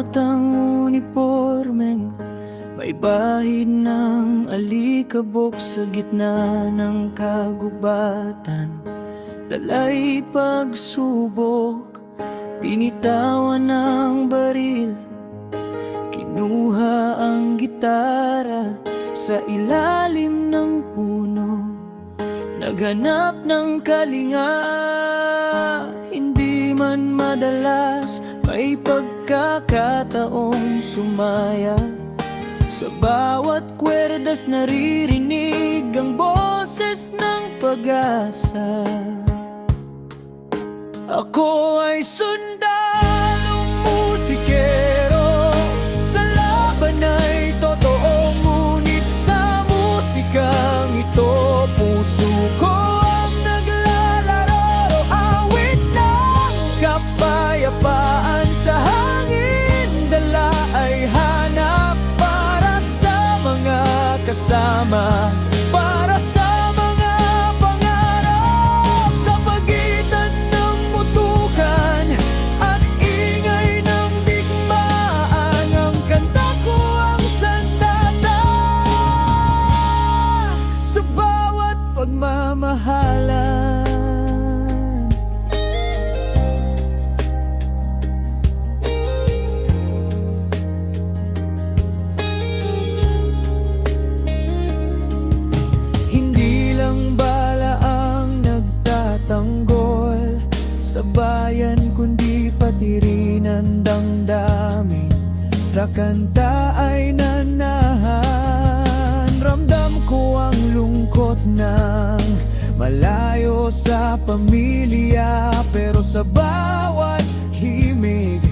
suot ang unipormeng may bahid ng alikabok sa gitna ng kagubatan. Dala'y pagsubok, binitawan ng baril, kinuha ang gitara sa ilalim ng puno. Naghanap ng kalinga, hindi man madalas, may pagkakataong sumaya. Sa bawat kwerdas naririnig ang boses ng pag-asa. Ako ay sundalong musikero, sa laban ay totoo, ngunit sa musikang ito puso ko ang naglalaro. Awit ng kapayapaan sa hangin, dala ay hanap para sa mga kasama, para sa mga pangarap. Sa pagitan ng mutukan at ingay ng digmaan, ang kanta ko ang sandata sa bawat pagmamahalan. Tanggol sa bayan, kundi pati rin ang damdamin sa kanta ay nanahan. Ramdam ko ang lungkot ng malayo sa pamilya, pero sa bawat himig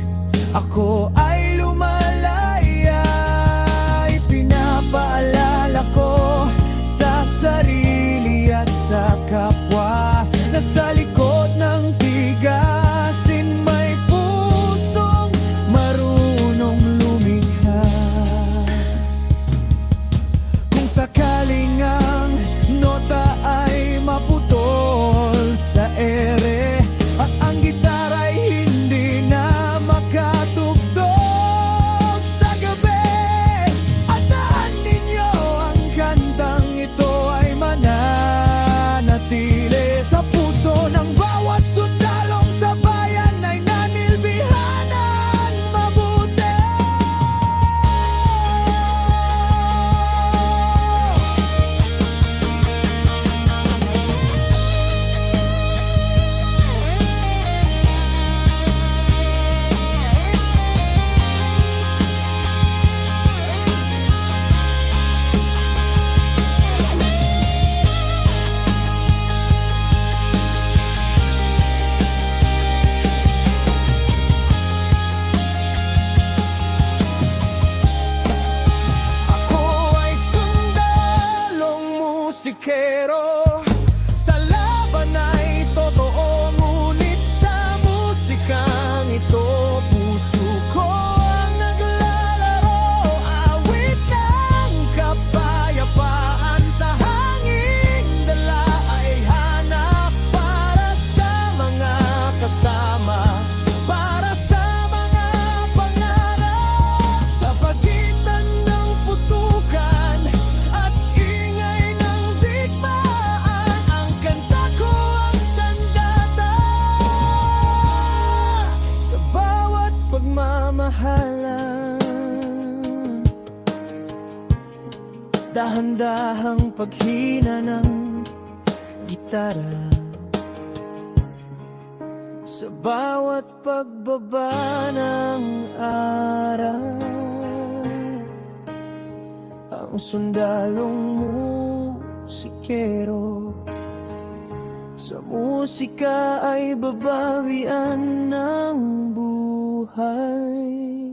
ako ay lumalaya. Pinapaalala ko sa sarili at sa kapwa, nasa likod ng tigasin may pusong marunong lumikha. Kung sakaling ang nota ay maputol sa ere at ang gitara'y hindi na makatugtog sa gabi, atahan ninyo ang kantang ito ay mananatili sa puso ng bawat sundalong sa bayan ay nanilbihanan mabuti. Musikero, sa laban ay totoo, ngunit sa musikang ito puso ko ang naglalaro. Awit ng kapayapaan sa hangin, dala ay hanap para sa mga kasama, para sa mga pangarap. Sa pagitan ng putukan at ingay ng ang kanta ko ang sandata sa bawat pagmamahalan. Dahan-dahang paghina ng gitara sa bawat pagbaba ng araw. Ang sundalong musikero, sa musika ay babawian ng buhay.